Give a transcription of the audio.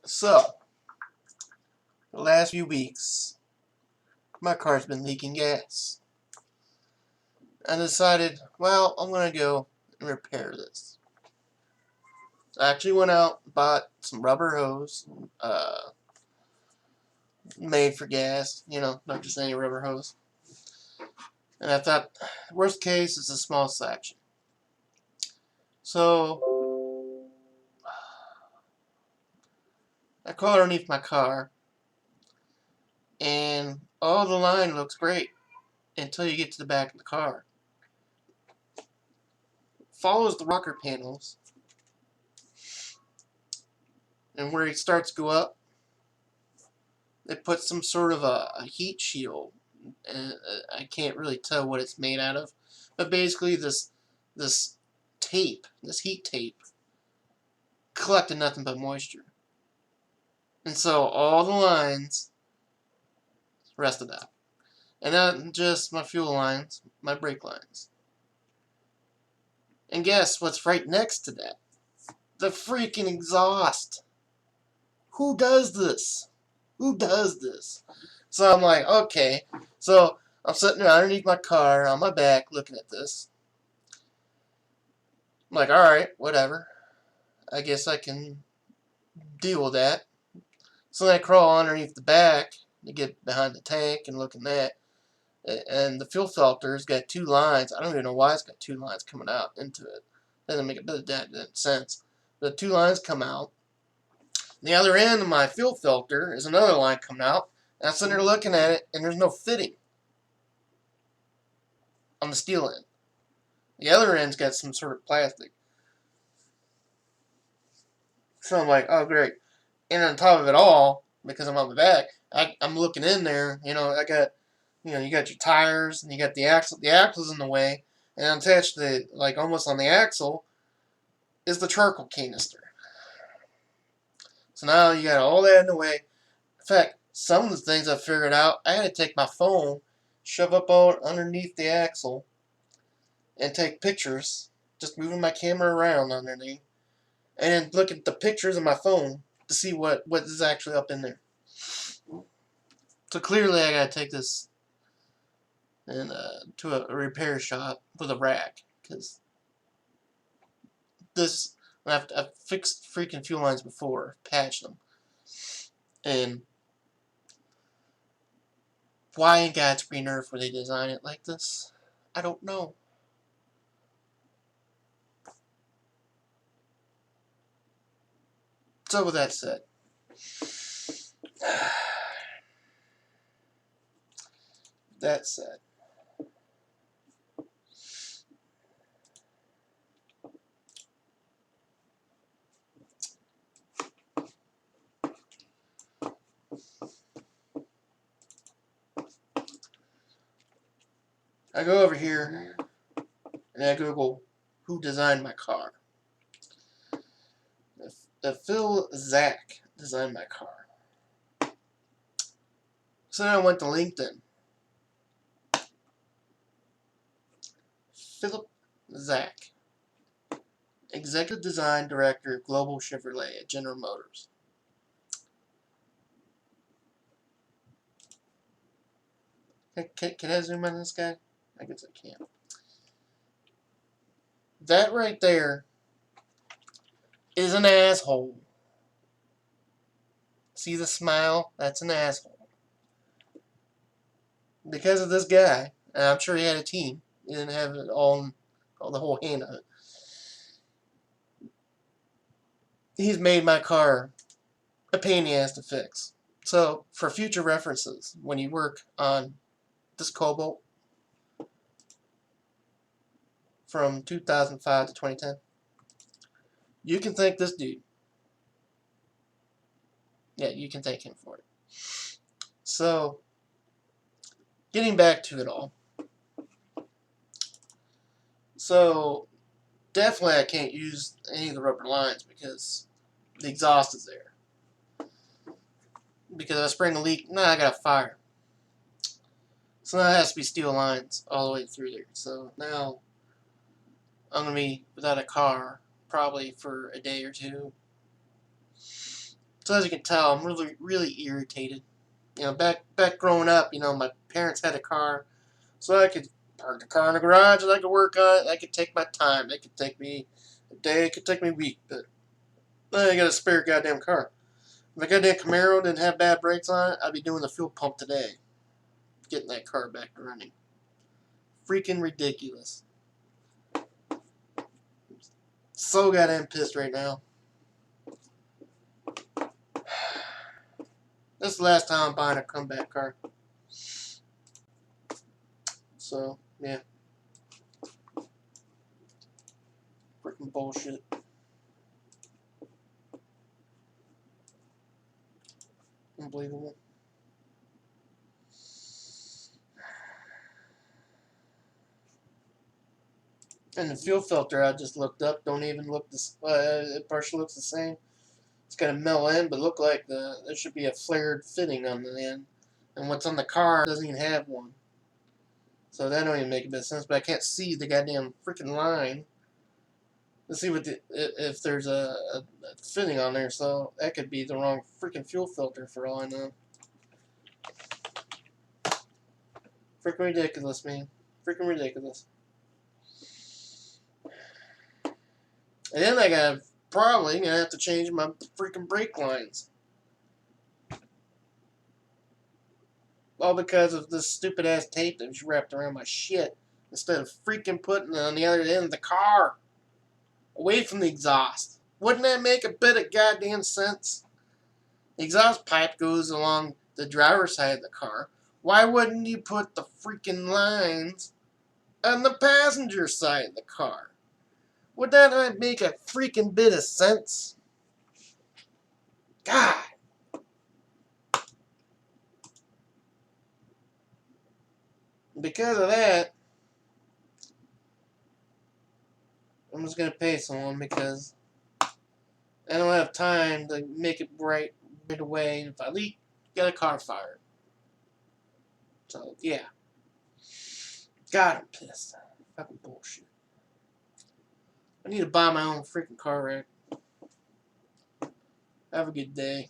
So, the last few weeks, my car's been leaking gas. I decided, well, I'm going to go and repair this. So I actually went out and bought some rubber hose, made for gas, not just any rubber hose. And I thought, worst case is a small section. So, I crawl underneath my car, and all the line looks great until you get to the back of the car. Follows the rocker panels, and where it starts to go up, they put some sort of a heat shield. And I can't really tell what it's made out of, but basically this tape, this heat tape, collected nothing but moisture, and so all the lines rested out, and not just my fuel lines, my brake lines. And guess what's right next to that? The freaking exhaust. Who does this? Who does this? So I'm like, okay. So I'm sitting there underneath my car on my back looking at this. I'm like, alright, whatever. I guess I can deal with that. So then I crawl underneath the back to get behind the tank and look in that. And the fuel filter's got two lines. I don't even know why it's got two lines coming out into it. Doesn't make a bit of sense. The two lines come out. The other end of my fuel filter is another line coming out. And I'm sitting there looking at it, and there's no fitting on the steel end. The other end's got some sort of plastic. So I'm like, oh great. And on top of it all, because I'm on the back, I'm looking in there, I got, you got your tires, and you got the axle. The axle's in the way, and attached to, like, almost on the axle, is the charcoal canister. So now you got all that in the way. In fact, some of the things I figured out, I had to take my phone, shove up out underneath the axle, and take pictures, just moving my camera around underneath, and then look at the pictures of my phone to see what is actually up in there. So clearly I gotta take this and to a repair shop with a rack, because this, I've fixed freaking fuel lines before, patched them, and why in God's green earth would they design it like this? I don't know. So with that said, I go over here and I Google who designed my car. Phil Zach designed my car. So then I went to LinkedIn. Philip Zach, Executive Design Director of Global Chevrolet at General Motors. Can I zoom in on this guy? I guess I can. That right there is an asshole. See the smile? That's an asshole. Because of this guy, and I'm sure he had a team. He didn't have it all the whole hand of it. He's made my car a pain in the ass to fix. So, for future references, when you work on this cobalt from 2005 to 2010, you can thank this dude. Yeah, you can thank him for it. So, getting back to it all. So, definitely I can't use any of the rubber lines because the exhaust is there. Because if I spring a leak, I got a fire. So now it has to be steel lines all the way through there. So now I'm going to be without a car probably for a day or two. So as you can tell, I'm really irritated. You know, back growing up, you know, my parents had a car, so I could park the car in the garage and I could work on it. I could take my time. It could take me a day. It could take me a week. But I got a spare goddamn car. If my goddamn Camaro didn't have bad brakes on it, I'd be doing the fuel pump today, getting that car back running. Freaking ridiculous. So goddamn pissed right now. This is the last time I'm buying a comeback car. So, yeah. Freaking bullshit. Unbelievable. And the fuel filter I just looked up don't even look this. It partially looks the same. It's got a metal end, but look like there should be a flared fitting on the end. And what's on the car doesn't even have one. So that don't even make a bit of sense. But I can't see the goddamn freaking line. Let's see what if there's a fitting on there. So that could be the wrong freaking fuel filter for all I know. Freaking ridiculous, man. Freaking ridiculous. And then I got probably gonna have to change my freaking brake lines. All because of this stupid ass tape that was wrapped around my shit instead of freaking putting it on the other end of the car, away from the exhaust. Wouldn't that make a bit of goddamn sense? The exhaust pipe goes along the driver's side of the car. Why wouldn't you put the freaking lines on the passenger side of the car? Would that not make a freaking bit of sense? God. Because of that, I'm just going to pay someone because I don't have time to make it right away. If I leak, get a car fired. So, yeah. God, I'm pissed. Fucking bullshit. I need to buy my own freaking car wreck. Have a good day.